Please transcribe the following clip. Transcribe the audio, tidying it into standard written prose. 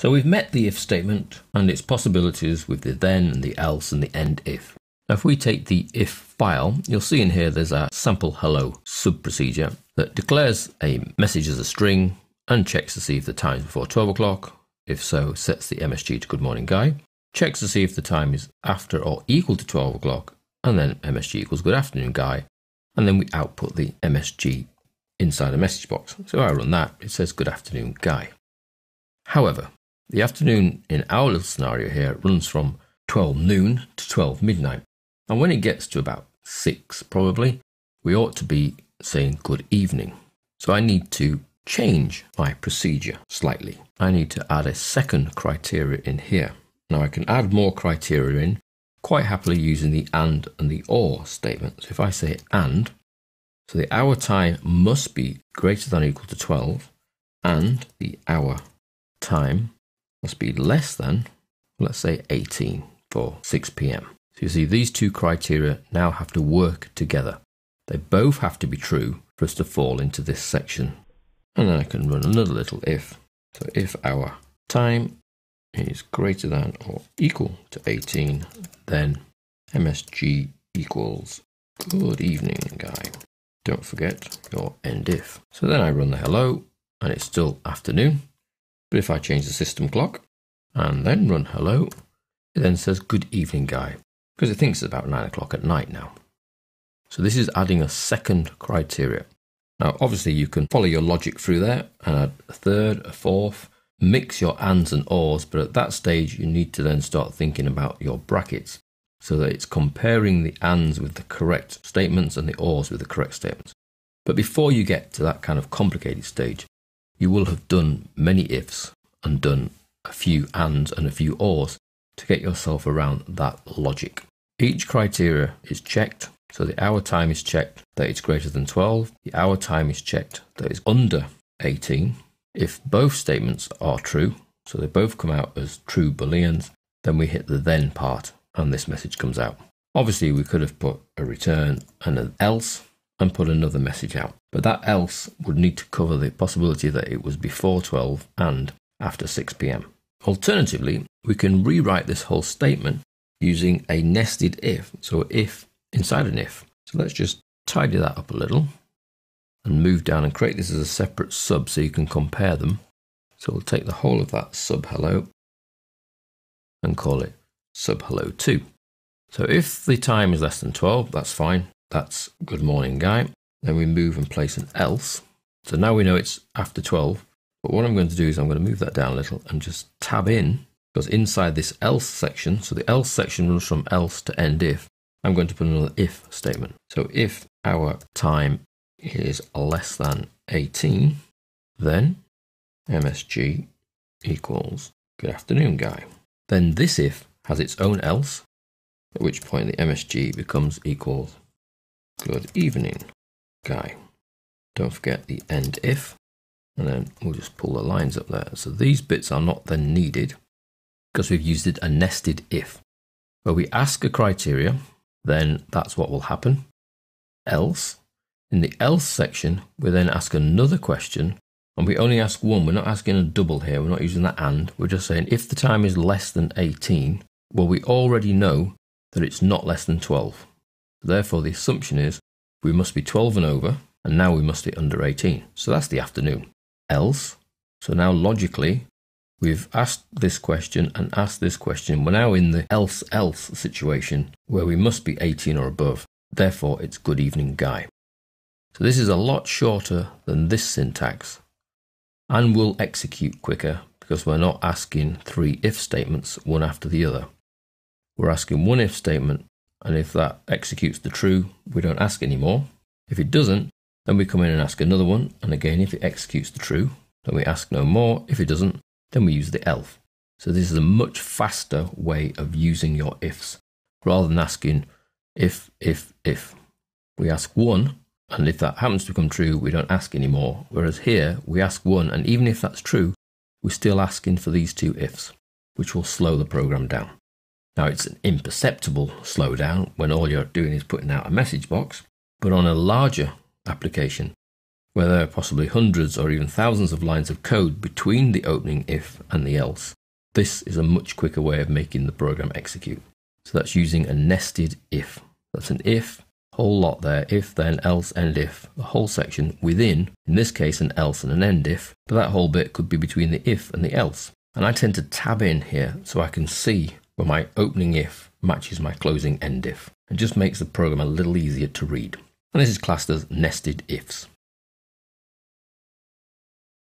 So we've met the if statement and its possibilities with the then and the else and the end if. Now if we take the if file, you'll see in here there's a sample hello sub-procedure that declares a message as a string and checks to see if the time is before 12 o'clock. If so, sets the MSG to good morning guy, checks to see if the time is after or equal to 12 o'clock, and then MSG equals good afternoon guy, and then we output the MSG inside a message box. So I run that, it says good afternoon guy. However, the afternoon in our little scenario here runs from 12 noon to 12 midnight. And when it gets to about 6 probably, we ought to be saying good evening. So I need to change my procedure slightly. I need to add a second criteria in here. Now I can add more criteria in quite happily using the and the or statement. So if I say and, so the hour time must be greater than or equal to 12 and the hour time must be less than, let's say 18 for 6 p.m. So you see these two criteria now have to work together. They both have to be true for us to fall into this section. And then I can run another little if. So if our time is greater than or equal to 18, then MSG equals good evening guy. Don't forget your end if. So then I run the hello and it's still afternoon. But if I change the system clock and then run hello, it then says good evening guy, because it thinks it's about 9 o'clock at night now. So this is adding a second criteria. Now obviously you can follow your logic through there and add a third, a fourth, mix your ands and ors, but at that stage you need to then start thinking about your brackets so that it's comparing the ands with the correct statements and the ors with the correct statements. But before you get to that kind of complicated stage, you will have done many ifs and done a few ands and a few ors to get yourself around that logic. Each criteria is checked. So the hour time is checked that it's greater than 12. The hour time is checked that it's under 18. If both statements are true, so they both come out as true booleans, then we hit the then part and this message comes out. Obviously we could have put a return and an else and put another message out. But that else would need to cover the possibility that it was before 12 and after 6 p.m. Alternatively, we can rewrite this whole statement using a nested if. So if inside an if. So let's just tidy that up a little and move down and create this as a separate sub so you can compare them. So we'll take the whole of that sub hello and call it sub hello 2. So if the time is less than 12, that's fine. That's good morning guy. Then we move and place an else. So now we know it's after 12. But what I'm going to do is I'm going to move that down a little and just tab in, because inside this else section, so the else section runs from else to end if, I'm going to put another if statement. So if our time is less than 18, then MSG equals good afternoon guy. Then this if has its own else, at which point the MSG becomes equals good evening guy. Don't forget the end if, and then we'll just pull the lines up there. So these bits are not then needed because we've used it a nested if. Where we ask a criteria, then that's what will happen. Else, in the else section, we then ask another question, and we only ask one. We're not asking a double here. We're not using that and. We're just saying if the time is less than 18, well, we already know that it's not less than 12. Therefore, the assumption is we must be 12 and over, and now we must be under 18. So that's the afternoon. Else, so now logically, we've asked this question and asked this question. We're now in the else situation where we must be 18 or above. Therefore, it's good evening guy. So this is a lot shorter than this syntax and will execute quicker because we're not asking 3 if statements one after the other. We're asking one if statement, and if that executes the true, we don't ask anymore. If it doesn't, then we come in and ask another one, and again, if it executes the true, then we ask no more. If it doesn't, then we use the else. So this is a much faster way of using your ifs, rather than asking if. We ask one, and if that happens to become true, we don't ask anymore. Whereas here, we ask one, and even if that's true, we're still asking for these 2 ifs, which will slow the program down. Now, it's an imperceptible slowdown when all you're doing is putting out a message box, but on a larger application, where there are possibly hundreds or even thousands of lines of code between the opening if and the else. This is a much quicker way of making the program execute. So that's using a nested if. That's an if, whole lot there, if, then, else, end if, the whole section within, in this case, an else and an end if, but that whole bit could be between the if and the else. And I tend to tab in here so I can see where my opening if matches my closing end if. It just makes the program a little easier to read. And this is classed as nested ifs.